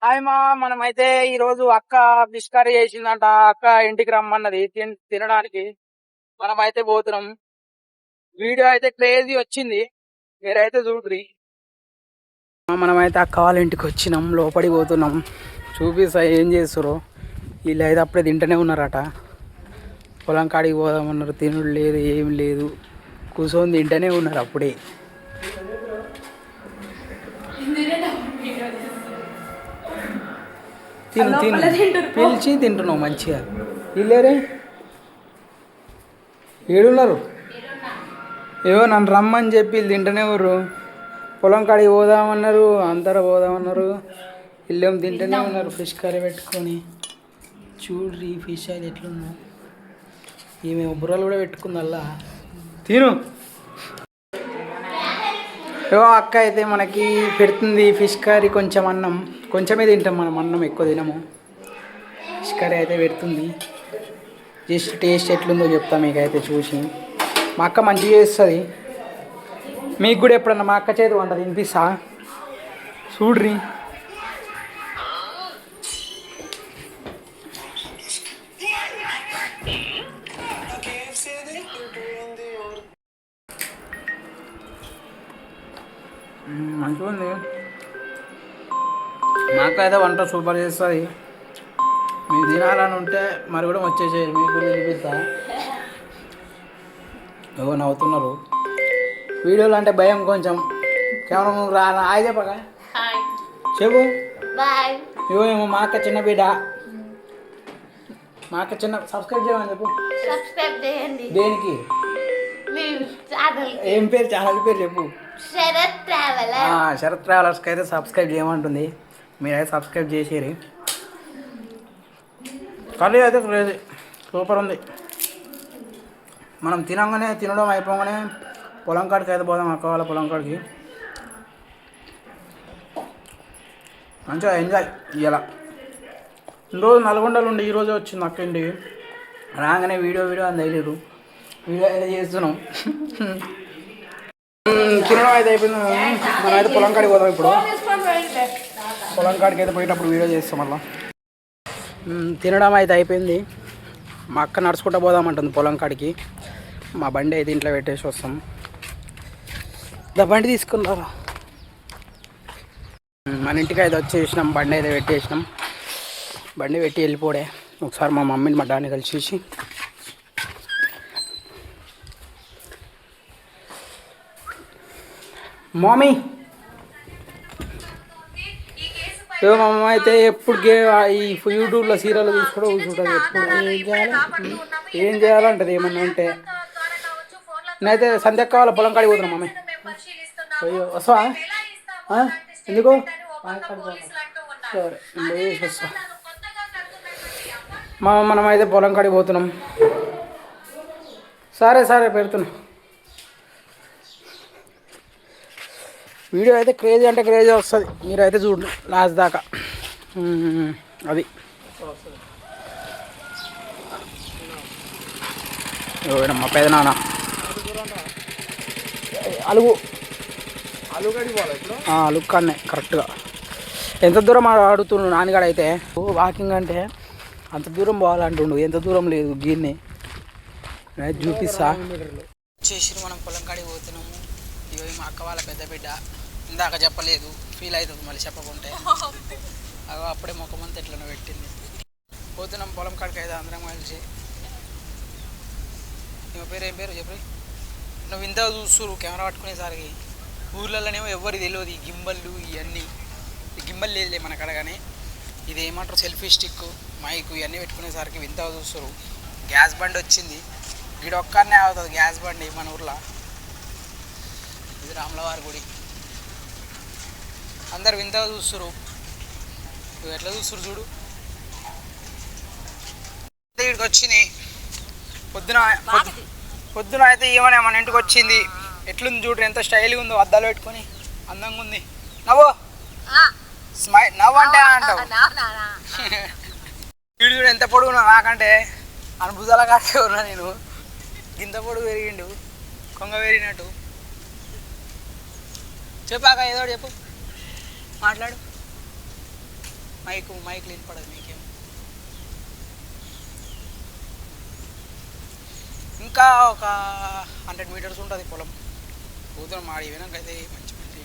Hi మా మనమైతే ఈ రోజు అక్క ఫిష్ కర్రీ చేసిందంట. అక్క ఇంటికి రమ్మన్నది తినడానికి. మనమైతే పోతున్నాం. వీడియో అయితే క్రేజీ వచ్చింది, మీరైతే చూడ్రి. మనమైతే అక్క వాళ్ళ ఇంటికి వచ్చినాం, లోపలికి పోతున్నాం. చూపిస్తా ఏం చేస్తారో. వీళ్ళు అయితే అప్పుడే తింటూనే ఉన్నారట. పొలం కాడికి పోదామన్నారు, తినుడు లేదు ఏం లేదు, కూర్చొని తింటూనే ఉన్నారు అప్పుడే. తిను తిను పిలిచి తింటున్నావు మంచిగా. వీళ్ళేరే ఏడున్నారు? ఏవో నన్ను రమ్మని చెప్పి తింటూనే ఊరు. పొలం కాడికి పోదామన్నారు, అందరూ పోదామన్నారు. వీళ్ళేమో తింటూనే ఉన్నారు ఫిష్ కర్రీ పెట్టుకొని. చూడ్రి ఫిష్ అది ఎట్లున్నావు. ఈమె బుర్రలు కూడా పెట్టుకుందల్లా. తిను. ఏవో అక్క అయితే మనకి పెడుతుంది ఫిష్ కర్రీ, కొంచెం అన్నం. కొంచెమే తింటాం మనం, అన్నం ఎక్కువ తినము. ఫిష్ కర్రీ అయితే పెడుతుంది. జస్ట్ టేస్ట్ ఎట్లుందో చెప్తా మీకైతే చూసి. మా అక్క మంచిగా చేస్తుంది. మీకు కూడా ఎప్పుడన్నా మా అక్క చేతి వంట తినిపిస్తా, చూడ్రి. మంచిగా ఉంది. మా అక్క అయితే వంట సూపర్ చేస్తుంది. మీకు తినాలని ఉంటే మరి కూడా వచ్చేసేది, మీకు కూడా తినిపిస్తా. ఏవో నవ్వుతున్నారు. వీడియోలు అంటే భయం కొంచెం. కెమెరా ముందు రా. హాయ్ చెప్పగా చెప్పు. ఏవో ఏమో మా అక్క చిన్న బిడ్డ. మా అక్క చిన్న సబ్స్క్రైబ్ చేయమని చెప్పు. దేనికి? ఏం పేరు? ఛానల్ పేరు చెప్పు. శరత్ ట్రావెలర్స్కి అయితే సబ్స్క్రైబ్ చేయమంటుంది. మీరైతే సబ్స్క్రైబ్ చేసేరి. కర్రీ అయితే క్రేజీ సూపర్ ఉంది. మనం తినడం అయిపోగానే పొలం కాడికి అయితే పోదాం, అక్క వాళ్ళ పొలం కాడికి. మంచిగా ఎంజాయ్ ఇవాళ. రోజు నల్గొండలు ఉండి ఈరోజు వచ్చింది అక్క ఇంటికి. రాగానే వీడియో అని తెలియదు, వీడియో అయితే చేస్తున్నాం. తినడం అయితే అయిపోయింది. మనం అయితే పొలం కాడికి పోదాం ఇప్పుడు. పొలం కాడికి అయితే పోయేటప్పుడు వీడియో చేస్తాం మళ్ళీ. తినడం అయితే అయిపోయింది. మా అక్క నడుచుకుంటూ పోదామంటుంది పొలం కాడికి. మా బండి అయితే ఇంట్లో పెట్టేసి వస్తాం. బండి తీసుకున్నారా? మన ఇంటికి అయితే వచ్చేసినాం. బండి అయితే పెట్టేసినాం. బండి పెట్టి వెళ్ళిపోడే. ఒకసారి మా మమ్మీని మా డాడీని కలిసి మమ్మీ మా మమ్మ అయితే ఎప్పుడు ఈ యూట్యూబ్లో సీరియల్ చూసుకోవడం కూర్చుంటుంది. ఎప్పుడు ఏం చేయాలంటది ఏమన్నా అంటే. నేనైతే సంధ్య కావాలి పొలం కాడికి పోతున్నాం. మమ్మీ అయ్యో వస్తావా? ఎందుకు? సరే వస్తా. మనం అయితే పొలం కాడికి పోతున్నాం. సరే పెడుతున్నా. వీడియో అయితే క్రేజీ అంటే క్రేజీ వస్తుంది. మీరైతే చూడండి లాస్ట్ దాకా. అది మా పెదనాన్న అలుగు కన్నే కరెక్ట్గా. ఎంత దూరం అడుగుతుండు నాన్నగాడు అయితే. వాకింగ్ అంటే అంత దూరం పోవాలంటుండు. ఎంత దూరం లేదు గీన్ని చూపిస్తా. చేసి మనం పొలం కాడికి పోతున్నాము. ఇవి మా అక్క వాళ్ళ పెద్ద బిడ్డ. ఇందాక చెప్పలేదు, ఫీల్ అవుతుంది మళ్ళీ చెప్పకుంటే. అప్పుడే మొక్కమంతా ఎట్లనో పెట్టింది. పోతున్నాం పొలం కాడికి అయితే అందరం కలిసి. నీ పేరు ఏం పేరు చెప్పి? నువ్వు ఇంత చూస్తురు కెమెరా పట్టుకునేసరికి. ఊర్లలోనేమో ఎవరికి తెలియదు ఈ గింబళ్ళు ఇవన్నీ. ఈ గింబల్ లేదులే మన కాడ, కానీ ఇది ఏమంటారు సెల్ఫీ స్టిక్ మైకు ఇవన్నీ పెట్టుకునేసరికి వింతగా చూస్తారు. గ్యాస్ బండి వచ్చింది. వీడు ఒక్కనే అవుతుంది గ్యాస్ బండి మన ఊర్లో. ఇది రాములవారి గుడి. అందరు వింతగా చూస్తారు. నువ్వు ఎట్లా చూస్తారు చూడు. వీడికి వచ్చింది పొద్దున అయితే ఏమన్నా మన ఇంటికి వచ్చింది. ఎట్లుంది చూడు, ఎంత స్టైల్గా ఉందో. అద్దాలు పెట్టుకొని అందంగా ఉంది. నవ్వు స్మైల్ నవ్వు అంటే అంటావు. వీడు చూడు ఎంత పొడుగు నాకంటే అనుభూతాల కాకే ఉన్నా నేను. గింత పొడుగు పెరిగిండు, కొంగ పెరిగినట్టు. చెప్పాక ఏదో చెప్పు, మాట్లాడు. మైక్ వినపడదు మీకేం. ఇంకా ఒక 100 మీటర్స్ ఉంటుంది పొలం. కూతురు మాడి వినాకైతే మంచి మంచి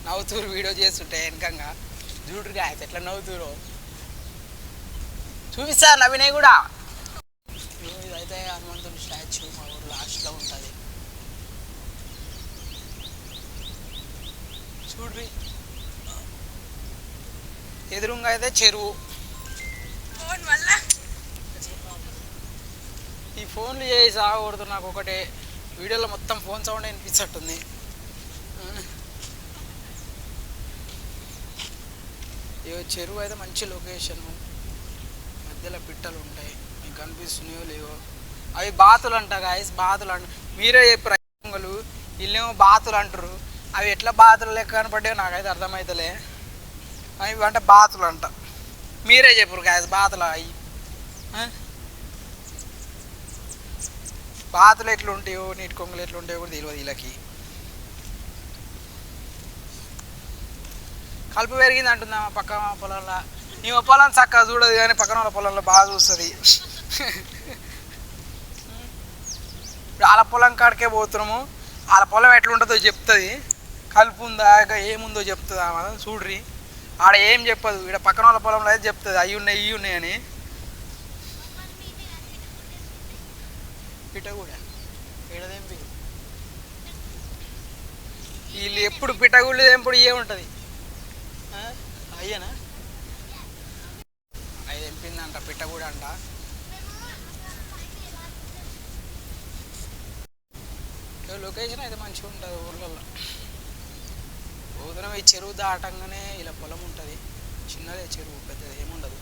నవ్వుతూరు వీడియో చేస్తుంటే వెనకంగా చూడుగా అయితే ఎట్లా నవ్వుతూరో చూపిస్తా నవ్వినాయి కూడా. ఇదైతే హనుమంతుని స్టాచ్యూ మా ఊరు లాస్ట్లో ఉంటుంది. చూడ్రి ఎదురుగా అయితే చెరువు. ఈ ఫోన్లు చేసి సాగకూడదు నాకు ఒకటే. వీడియోలో మొత్తం ఫోన్ సౌండ్ వినిపించట్టుంది. చెరువు అయితే మంచి లొకేషను. మధ్యలో పిట్టలు ఉంటాయి, మీకు కనిపిస్తున్నాయో లేవో. అవి బాతులు అంట గాయస్, బాతులు అంట. మీరే చెప్పారు వీళ్ళేమో బాతులు అంటారు. అవి ఎట్లా బాతులు లెక్క కనపడ్డాయో నాకైతే అర్థమవుతలే. అవి అంటే బాతులు అంట. మీరే చెప్పరు గాయస్ బాతులు అవి. బాతులు ఎట్లుంటాయో నీటి కొంగలు ఎట్లుంటాయో కూడా తెలియదు వీళ్ళకి. కలుపు పెరిగింది అంటుందా పక్క పొలంలో. నీ పొలం చక్కగా చూడదు కానీ పక్కన వాళ్ళ పొలంలో బాగా చూస్తుంది. ఇప్పుడు వాళ్ళ పొలం కాడికే పోతున్నాము. వాళ్ళ పొలం ఎట్లుంటుందో చెప్తుంది. కలుపు ఉందా ఏముందో చెప్తుంది ఆమె. చూడ్రి ఆడ ఏం చెప్పదు. ఇక్కడ పక్కన వాళ్ళ పొలంలో అయితే చెప్తుంది అవి ఉన్నాయి ఇవి ఉన్నాయని. పిట్ట కూడా ఏడదేంపి వీళ్ళు ఎప్పుడు పిట్టగుళ్ళు తెంపుడు ఏముంటుంది. అయ్యేనా అది తెంపిందంట పిట్ట కూడా అంట. లొకేషన్ అయితే మంచిగా ఉంటుంది ఊర్లలో. ఉదయం ఈ చెరువు దాటంగానే ఇలా పొలం ఉంటుంది. చిన్నదే చెరువు, పెద్దది ఏముండదు.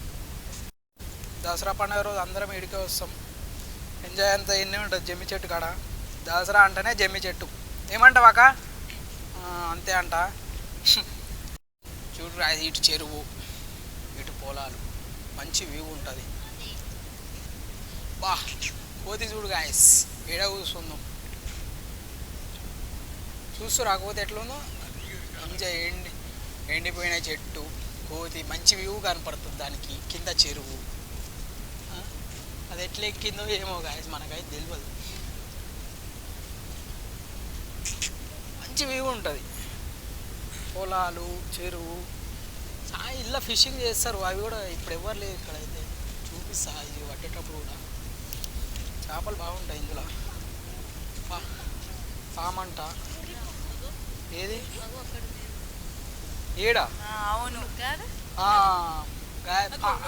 దసరా పండుగ రోజు అందరం ఇడికే వస్తాం. ఎంజాయ్ అంతా ఎన్నే ఉంటుంది జమ్మి చెట్టు కాడ. దసరా అంటేనే జమ్మి చెట్టు. ఏమంటావు అక్క? అంతే అంట. చూడు ఇటు చెరువు, ఇటు పొలాలు, మంచి వ్యూ ఉంటుంది. బా కోతి చూడు గాయస్ ఏడ కూర్చుందాం. చూస్తూ రాకపోతే ఎట్లుందో మంచిగా ఎండిపోయిన చెట్టు, కోతి, మంచి వ్యూ కనపడుతుంది దానికి. కింద చెరువు. అది ఎట్లా ఎక్కిందో ఏమో గాయస్ మనకైతే తెలియదు. మంచి వ్యూ ఉంటుంది. పొలాలు, చెరువు. ఇలా ఫిషింగ్ చేస్తారు. అవి కూడా ఇప్పుడు ఎవరు లేదు ఇక్కడైతే. చూపిస్తా ఇది పట్టేటప్పుడు కూడా చేపలు బాగుంటాయి ఇందులో. పామంట ఏది ఏడా? అవును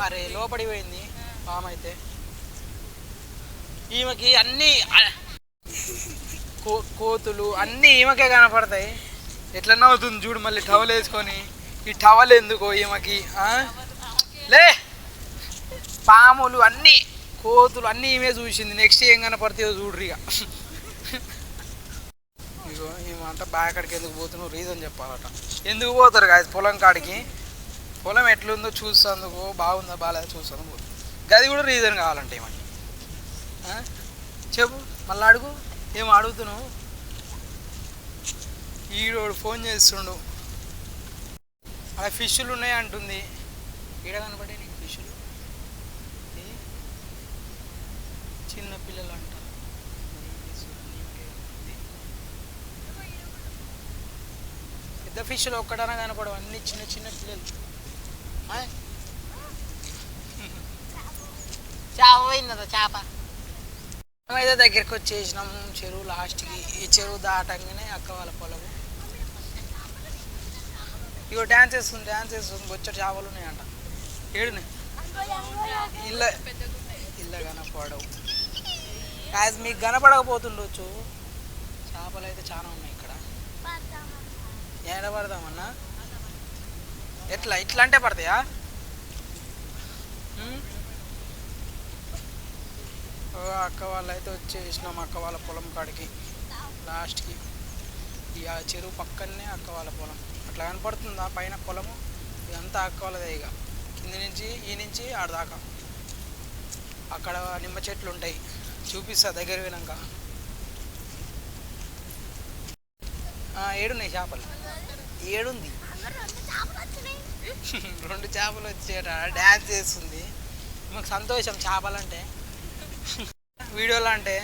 అరే లోపడి పోయింది పామైతే. ఈమెకి అన్నీ కోతులు అన్నీ ఈమెకే కనపడతాయి. ఎట్లా నవ్వుతుంది చూడు. మళ్ళీ టవల్ వేసుకొని. ఈ టవల్ ఎందుకో ఈమెకి. లే పాములు అన్నీ, కోతులు అన్నీ ఈమె చూసింది. నెక్స్ట్ ఏం కనపడతాయో చూడ్రి. ఇగో ఈమంతా బాగా కాడికి ఎందుకు పోతున్నావు రీజన్ చెప్పాలట. ఎందుకు పోతారు కాదు పొలం కాడికి? పొలం ఎట్లుందో చూసేందుకు, బాగుందా బాగాలేదా చూసేందుకు. గది కూడా రీజన్ కావాలంటే ఏమని చెప్పు. మళ్ళీ అడుగు. ఏం అడుగుతున్నావు? ఈడోడు ఫోన్ చేస్తుండు. అలా ఫిష్లు ఉన్నాయి అంటుంది. ఈడ కనపడే నీకు ఫిష్లు? చిన్న పిల్లలు అంట. పెద్ద ఫిష్లు ఒక్కడనా కనపడవు, అన్ని చిన్న చిన్న పిల్లలు. చేప పోయిందా చేప? మేమైతే దగ్గరికి వచ్చేసినాము చెరువు లాస్ట్కి. ఈ చెరువు దాటంగానే అక్క వాళ్ళ పొలము. ఇగో డ్యాన్స్ వేస్తుంది బొచ్చటి చేపలు ఉన్నాయంట. ఏడునే ఇల్ల కనపడవు. యాజ్ మీకు కనపడకపోతుండొచ్చు. చేపలు అయితే చాలా ఉన్నాయి ఇక్కడ. ఏడ పడదామన్నా? ఇట్లా అంటే పడతాయా? అక్క వాళ్ళు అయితే వచ్చేసినాం అక్క వాళ్ళ పొలం కాడికి లాస్ట్కి. ఈ చెరువు పక్కనే అక్క వాళ్ళ పొలం. అట్లా కనపడుతుందా పైన పొలము? ఇదంతా అక్క వాళ్ళదే. ఇక కింద నుంచి ఈ నుంచి ఆడదాకా అక్కడ నిమ్మ చెట్లు ఉంటాయి. చూపిస్తా దగ్గర పోయినాక. ఏడున్నాయి చేపలు. ఏడుంది 2 చేపలు వచ్చేట డ్యాన్స్ చేస్తుంది. మాకు సంతోషం చేపలంటే. వీడియోలో అంటే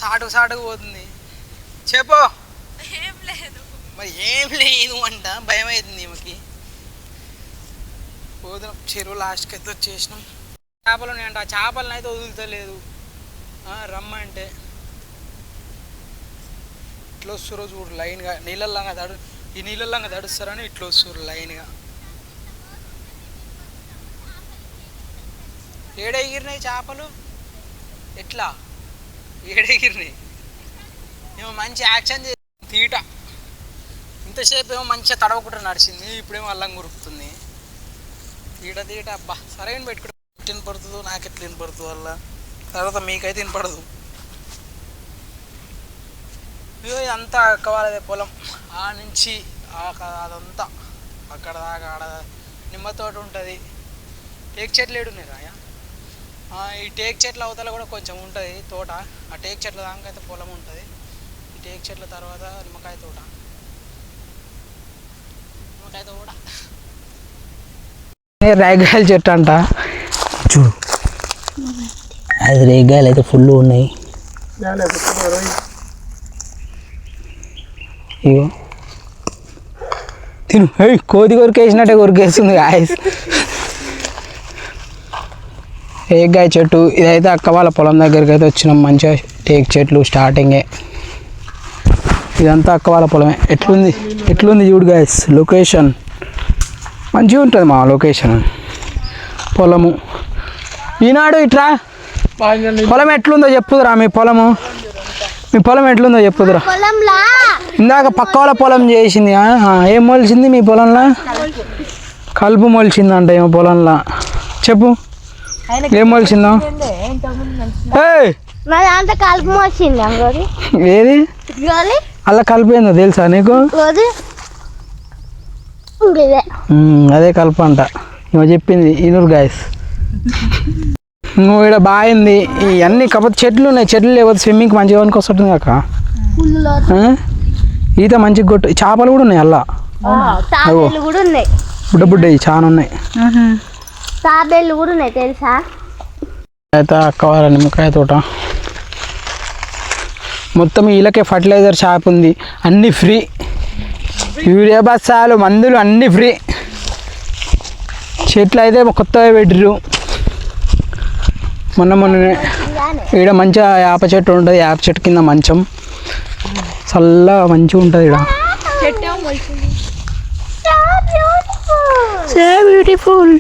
సాటుకు పోతుంది. చెప్పు. మరి ఏం లేదు అంట, భయం అవుతుంది ఈమెకి. పోదాం చెరువు లాస్ట్కి అయితే వచ్చేసినాం. చేపలు ఉన్నాయంట, ఆ చేపలను అయితే వదులుతలేదు రమ్మంటే. ఇట్లా వస్తురో చూడు లైన్గా, ఈ నీళ్ళల్లాగా తడుస్తారని ఇట్లా వస్తురు లైన్గా. ఏడెగిరినాయి చేపలు, ఎట్లా ఏడెగిరినాయి. ఏమో మంచి యాక్షన్ చేసి తీట. ఇంతసేపు ఏమో మంచిగా తడవకుండా నడిచింది, ఇప్పుడేమో అల్లం గురుకుతుంది. తీట అబ్బా. సరైన పెట్టుకుంటే వినపడుతుందో నాకు ఎట్లా వినపడుతుంది వల్ల, తర్వాత మీకైతే వినపడదు. అంతా అక్కవాలదే పొలం, ఆ నుంచి అదంతా అక్కడ దాకా. ఆడ నిమ్మ తోట ఉంటుంది, టేక్ చెట్లు ఏడున్నాయి రాయ. ఈ టేక్ చెట్ల అవతల కూడా కొంచెం ఉంటుంది తోట. ఆ టేక్ చెట్ల దాకా అయితే పొలం ఉంటుంది. ఈ టేక్ చెట్ల తర్వాత నిమ్మకాయ తోట. రేగాయల చెట్టు అంట చూడు, అది రేగాయలు అయితే ఫుల్ ఉన్నాయి. ఇగో తిను, కోతి కొరికేసినట్టే కొరికేస్తుంది గాయస్. రేగాయ చెట్టు ఇదైతే అక్క వాళ్ళ పొలం దగ్గరికి అయితే వచ్చినాం. మంచిగా టేక్ చెట్లు స్టార్టింగే. ఇదంతా అక్క వాళ్ళ పొలమే. ఎట్లుంది చూడు గాయస్, లొకేషన్ మంచిగా ఉంటుంది. మా లొకేషన్ పొలము. ఈనాడు ఇట్రా పొలం ఎట్లుందో చెప్పుదురా. మీ పొలం ఎట్లుందో చెప్పుదురా. ఇందాక పక్క వాళ్ళ పొలం చేసింది, ఏం మొలిచింది మీ పొలంలో? కలుపు మొలిచిందంట ఏమో పొలంలో. చెప్పు ఏం మొలిచిందో. ఏది అలా కలుపు ఏందో తెలుసా నీకు? అదే కలుపు అంట ఇవో చెప్పింది. ఇనురు గాయస్, నువ్వు ఇక్కడ బాగుంది. ఇవన్నీ కాకపోతే చెట్లు ఉన్నాయి. చెట్లు లేకపోతే స్విమ్మింగ్కి మంచిగా వస్తుంది కాక. ఈత మంచిగా కొట్టు. చేపలు కూడా ఉన్నాయి అలా, బుడ్డ చాలా ఉన్నాయి. తెలుసా? అయితే అక్క వాళ్ళ నిమ్మకాయ తోట మొత్తం వీళ్ళకే ఫర్టిలైజర్ షాప్ ఉంది, అన్నీ ఫ్రీ. యూరియా బస్తాలు, మందులు అన్నీ ఫ్రీ. చెట్లు అయితే కొత్తగా పెట్టిర్రు మొన్ననే. ఇక్కడ మంచిగా వేప చెట్టు ఉంటుంది, వేప చెట్టు కింద మంచం చల్లగా మంచిగా ఉంటుంది. ఇక్కడ బ్యూటిఫుల్.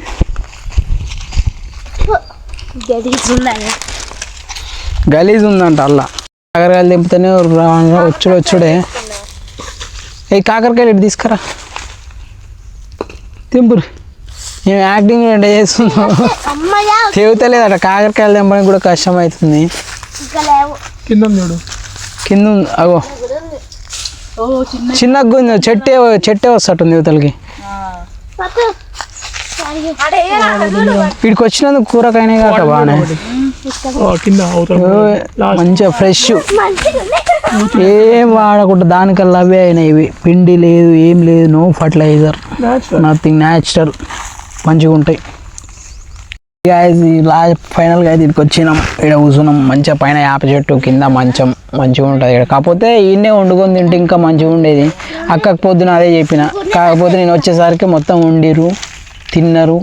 గలీజ్ ఉందంట అలా. కాకరకాయలు దింపుతూనే వచ్చుడే. ఏ కాకరకాయలు ఇటు తీసుకురా, తింపురు. మేము యాక్టింగ్ అంటే చేస్తున్నాం, తెగుతలేదట. కాకరకాయలు దింపడానికి కూడా కష్టం అవుతుంది. కింద అగో చిన్నగా ఉంది. చెట్టే వస్తట్టుంది యువతలకి. వీడికి వచ్చినందుకు కూరకాయనే కాక బాగానే మంచిగా ఫ్రెష్, ఏం వాడకుండా దానికల్లా అవే అయినాయి. ఇవి పిండి లేదు, ఏం లేదు, నో ఫర్టిలైజర్, నథింగ్, న్యాచురల్, మంచిగా ఉంటాయి. ఫైనల్గా అయితే ఇక్కడికి వచ్చినాం. ఇక్కడ కూర్చున్నాం మంచిగా. పైన వేప చెట్టు కింద మంచం మంచిగా ఉంటుంది ఇక్కడ. కాకపోతే ఈయనే వండుకొని తింటే ఇంకా మంచిగా ఉండేది. అక్కకు పొద్దున అదే చెప్పిన, కాకపోతే నేను వచ్చేసరికి మొత్తం వండిరు, తిన్నారు.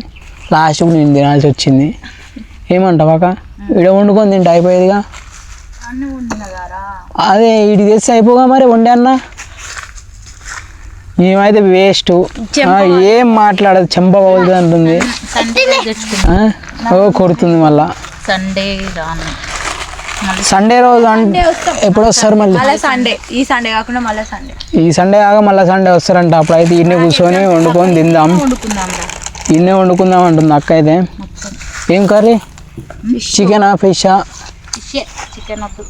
లాస్ట్కు నేను తినాల్సి వచ్చింది. ఏమంటావు అక్క? ఇక్కడ వండుకొని తింటే అయిపోయేదిగా. అదే ఇటు తెస్తే అయిపోగా మరి వండి అన్న. మేమైతే వేస్ట్, ఏం మాట్లాడదు, చెంప పగులుతుంది అంటుంది. కొడుతుంది మళ్ళా. సండే రోజు అంటే ఎప్పుడు వస్తారు మళ్ళీ? ఈ సండే కాక మళ్ళీ సండే వస్తారంట. అప్పుడైతే ఇన్నే కూర్చొని వండుకొని తిందాం, ఇన్నే వండుకుందాం అంటుంది అక్క. అయితే ఏం కర్రీ? చికెనా ఫిషా?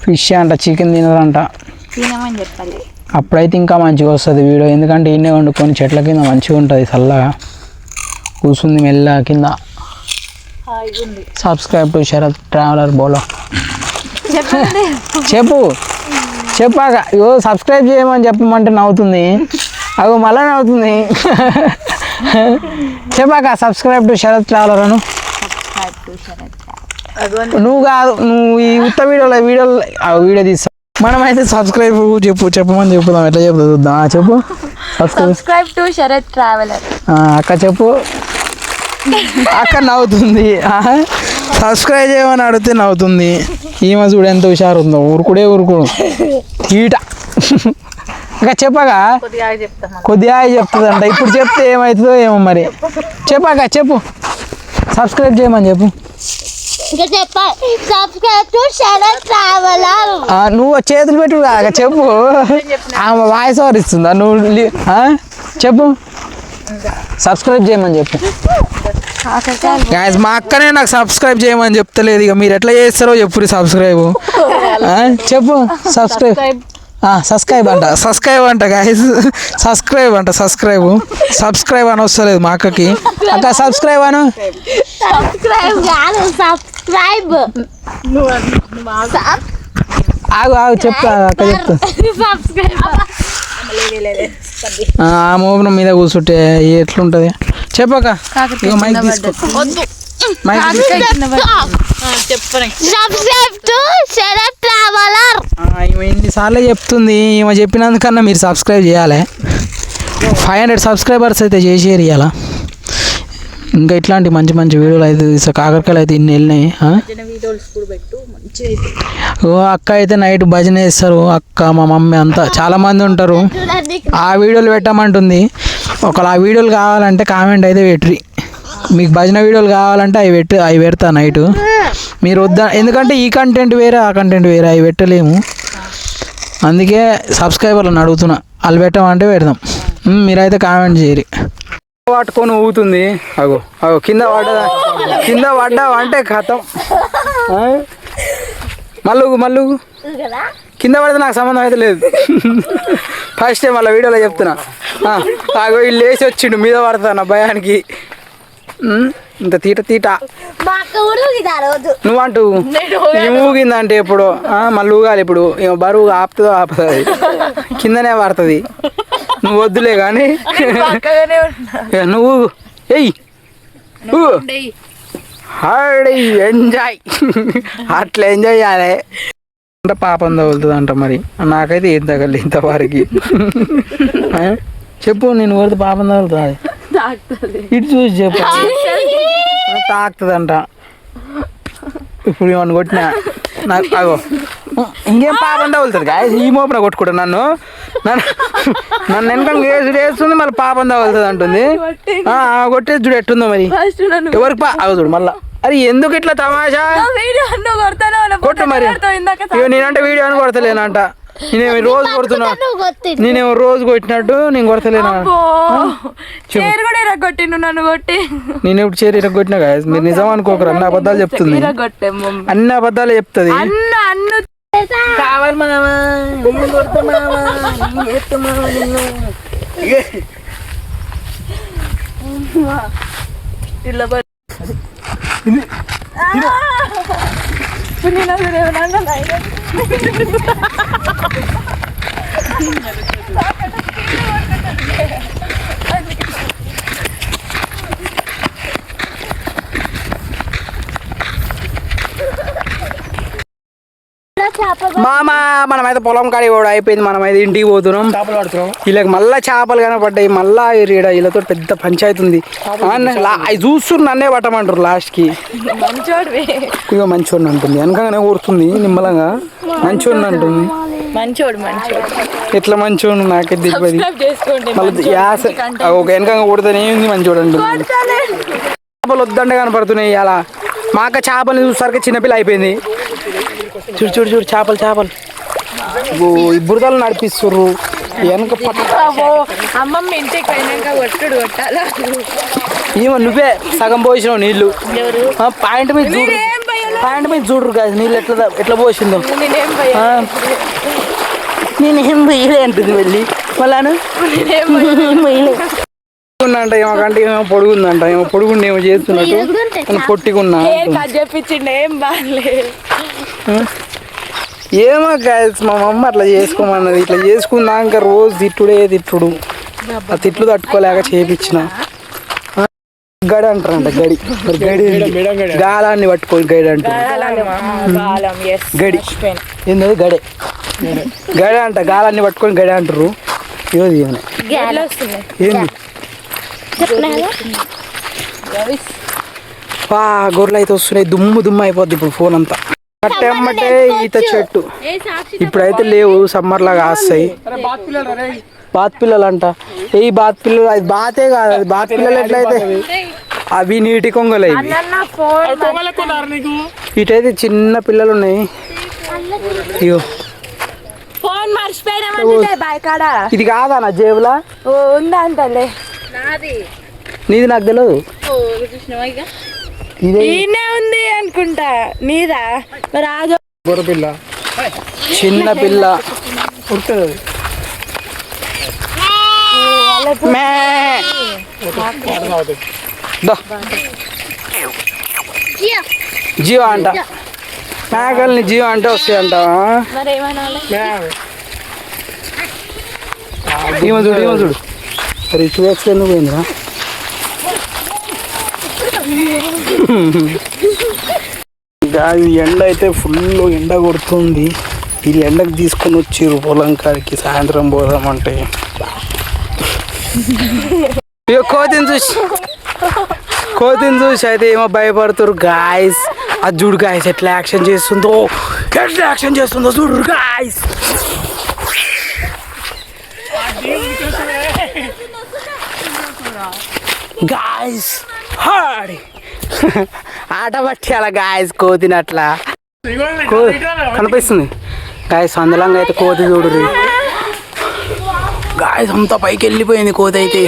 ఫిష్ అంట, చికెన్ తినరంట. అప్పుడైతే ఇంకా మంచిగా వస్తుంది వీడియో, ఎందుకంటే ఇన్నే వండుకొని చెట్ల కింద మంచిగా ఉంటుంది, చల్లగా కూర్చుంది మెల్ల కింద. సబ్స్క్రైబ్ టు శరత్ ట్రావెలర్ బోలో. చెప్పాక ఇగో సబ్స్క్రైబ్ చేయమని చెప్పమంటే నవ్వుతుంది. అగో మళ్ళీ నవ్వుతుంది. చెప్పాక సబ్స్క్రైబ్ టు శరత్ ట్రావెలర్ అను. నువ్వు కాదు, నువ్వు ఈ ఉత్త వీడియో తీస్తా. మనమైతే సబ్స్క్రైబ్ చెప్పమని చెప్పుదాం. ఎట్లా చెప్తా చూద్దాం. చెప్పు. Subscribe to Sharath traveller. అక్క చెప్పు. అక్క నవ్వుతుంది. సబ్స్క్రైబ్ చేయమని అడిగితే నవ్వుతుంది. ఈమె చూడు ఎంత హుషారు ఉందో. ఊరుకుడు ఈట. ఇంకా చెప్పగా కొద్దిగా చెప్తుందంట. ఇప్పుడు చెప్తే ఏమవుతుందో ఏమో మరి. చెప్పాక చెప్పు. సబ్స్క్రైబ్ చేయమని చెప్పు. నువ్వు చేతులు పెట్టు చెప్పు. ఆమె వాయిస్ ఓవర్ ఇస్తుందా? నువ్వు చెప్పు. సబ్స్క్రైబ్ చేయమని చెప్పు. మా అక్కనే నాకు సబ్స్క్రైబ్ చేయమని చెప్తలేదు. ఇక మీరు ఎట్లా చేస్తారో చెప్పు. సబ్స్క్రైబ్ చెప్పు. సబ్స్క్రైబ్ అంట గాయస్. సబ్స్క్రైబ్ అని వస్తలేదు మా అక్కకి. అక్క సబ్స్క్రైబ్ అను. ఆగు చెప్తా. అక్క చెప్తా. ఆ మోపనం మీద కూర్చుంటే ఎట్లుంటది చెప్పక. ఇక మైక్ తీసుకో. ఈమె ఇన్నిసార్లు చెప్తుంది. ఈమె చెప్పినందుకన్నా మీరు సబ్స్క్రైబ్ చేయాలి. 500 సబ్స్క్రైబర్స్ అయితే చేసేయాలి ఇవాళ. ఇంకా ఇట్లాంటి మంచి మంచి వీడియోలు అయితే కాకరకాయలు అయితే ఇన్ని వెళ్ళినాయి. ఓ అక్క అయితే నైట్ భజన చేస్తారు. అక్క మా మమ్మీ అంతా చాలా మంది ఉంటారు. ఆ వీడియోలు పెట్టమంటుంది. ఒకవేళ ఆ వీడియోలు కావాలంటే కామెంట్ అయితే పెట్టి. మీకు భజన వీడియోలు కావాలంటే అవి పెడతా నైట్. మీరు వద్దా, ఎందుకంటే ఈ కంటెంట్ వేరే ఆ కంటెంట్ వేరే, అవి పెట్టలేము. అందుకే సబ్స్క్రైబర్లను అడుగుతున్నా. వాళ్ళు పెట్టమంటే పెడదాం. మీరైతే కామెంట్ చేయరు. పట్టుకొని ఊగుతుంది. అగో కింద పడ్డావు అంటే కథం. మళ్ళీ కింద పడితే నాకు సంబంధం అయితే లేదు. ఫస్ట్ టైం మళ్ళీ వీడియోలో చెప్తున్నా. అగో వీళ్ళు లేచి వచ్చిండు మీద పడతాను భయానికి. ఇంత తీట నువ్వంటూ ఊగిందంటే ఇప్పుడు మళ్ళీ ఊగాలి. ఇప్పుడు బరువు ఆపుతుంది కిందనే పడుతుంది. నువ్వు వద్దులే కానీ నువ్వు ఎంజాయ్. అట్లా ఎంజాయ్ చేయాలి. అంటే పాపం తగులుతుంది అంట. మరి నాకైతే ఏం తగలి ఇంతవరకు. చెప్పు. నేను కొడితే పాపం తగులుతుంది. ఇటు చూసి చెప్పు. తాకుతుందంట. ఇప్పుడు ఏమన్నా కొట్టినా నాకు అగో ఇంకేం పాపం తగులుతుంది గాయస్. ఈ మోపన కొట్టుకుంటా నన్ను వెనక వేస్తుంది. మళ్ళీ పాపం తగులుతుంది అంటుంది. కొట్టేసి చూడు ఎట్టుందో మరి. ఎవరికి అగో చూడు మళ్ళా. అరే ఎందుకు ఇట్లా తమాషా? కొట్టు మరి. నేనంటే వీడియో అని కొడతలేనంట. నేనేమో రోజు కొడుతున్నా. నేనేమో రోజు కొట్టినట్టు నేను కొడతలేనా? నేను ఎప్పుడు చేరు ఇరగొట్టినా కదా. మీరు నిజం అనుకోకరు. అన్ని అబద్ధాలు చెప్తుంది. అన్ని అబద్ధాలు చెప్తుంది. కావాలి మామ మనమైతే పొలం కాడి కూడా అయిపోయింది. మనమైతే ఇంటికి పోతున్నాం. వీళ్ళకి మళ్ళీ చేపలు కనపడ్డాయి. మళ్ళా వీళ్ళతో పెద్ద పంచాయతీ ఉంది. అవి చూస్తున్నారు నన్నే పట్టమంటారు లాస్ట్కి. ఇక మంచోడిని అంటుంది. వెనకగానే ఊరుతుంది నిమ్మలంగా. మంచోడిని అంటుంది. ఎట్లా మంచోడు నాకే తెలియదు. మళ్ళీ ఒక వెనకంగా కొడితేనే ఉంది మంచోడు అంటుంది. చేపలు వద్దంటే కనపడుతున్నాయి. అలా మా అక్క చేపలు చూసరికి చిన్నపిల్ల అయిపోయింది. చూడు చేపలు ఈ బురదలు నడిపిస్తుర్రు. వెనక అమ్మమ్మ ఇంటికి పోయినాక కొట్టుడు కొట్టాలి. ఏమో నువ్వే సగం పోసినావు నీళ్ళు. పాయింట్ మీద చూడరు కదా నీళ్ళు ఎట్లా పోసిందో. నేనేం పోయలే అంటుంది వెళ్ళి. మళ్ళాను అంట ఏమకంటే ఏమో పొడుగుందంట. ఏమో పొడుగుండి ఏమో చేస్తున్నట్టు పొట్టికున్నా చెప్పించిండే ఏం బాగాలే. ఏమో గాయస్ మా మమ్మ అట్లా చేసుకోమన్నది. ఇట్లా చేసుకున్నాక రోజు తిట్టుడు. ఆ తిట్లు తట్టుకోలేక చేపించిన. గడి అంటారంట గడి మరి గడి గాలాన్ని పట్టుకొని గడి అంటారు గడి ఏంది గడే గడే అంట గాలాన్ని పట్టుకొని గడి అంటారు ఏది ఏంది గొర్రెలు అయితే వస్తున్నాయి దుమ్ము అయిపోద్ది ఇప్పుడు ఫోన్ అంతా కట్టెమ్మటే ఈత చెట్టు ఇప్పుడైతే లేవు సమ్మర్ లాగా వస్తాయి బాత్ పిల్లలు అంట ఏ బాత్ పిల్లలు అది బాతే కాదు అది బాత్ పిల్లలు ఎట్లయితే అవి నీటి కొంగలు అవి ఇటైతే చిన్న పిల్లలు ఉన్నాయి ఇగో ఇది కాదా నా జేబులా ఉందా అంతలే నీది నాకు తెలియదు ఈయనే ఉంది అనుకుంటా నీదా రాజు గొర్రెపిల్ల చిన్న పిల్ల పుడుతుంది జీవ అంట మేకల్ని జీవ అంటే వస్తాయంట ఈమె చూడు మరి 2x ఎందుకు పోయిందిరా ఎండ అయితే ఫుల్ ఎండ కొడుతుంది ఇది ఎండకు తీసుకొని వచ్చిర్రు పొలం కాడికి సాయంత్రం పోదామంటే కోతిని చూసి అయితే ఏమో భయపడుతురు గాయస్ అది చూడు గాయస్ ఎట్లా యాక్షన్ చేస్తుందో చూడు గాయస్ గాయస్ హాడి ఆట పట్టి అలా గాయస్ కోతిని అట్లా కనిపిస్తుంది గాయస్ అందులంగా అయితే కోతి చూడు గాయస్ అంతా పైకి వెళ్ళిపోయింది కోతి అయితే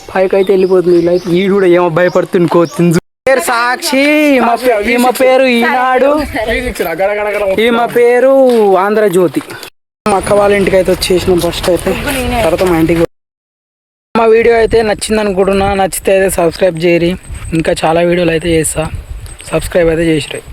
పైకి అయితే వెళ్ళిపోతుంది ఇలా అయితే ఈ కూడా ఏమో భయపడుతుంది కోతిని పేరు సాక్షి ఈమె పేరు ఈనాడు ఈమె పేరు ఆంధ్రజ్యోతి మా అక్క వాళ్ళ ఇంటికి అయితే వచ్చేసినాం ఫస్ట్ అయితే తర్వాత మా ఇంటికి మా వీడియో అయితే నచ్చింది అనుకుంటున్నా నచ్చితే అయితే సబ్స్క్రైబ్ చేయరి ఇంకా చాలా వీడియోలు అయితే చేస్తా సబ్స్క్రైబ్ అయితే చేసిరాయి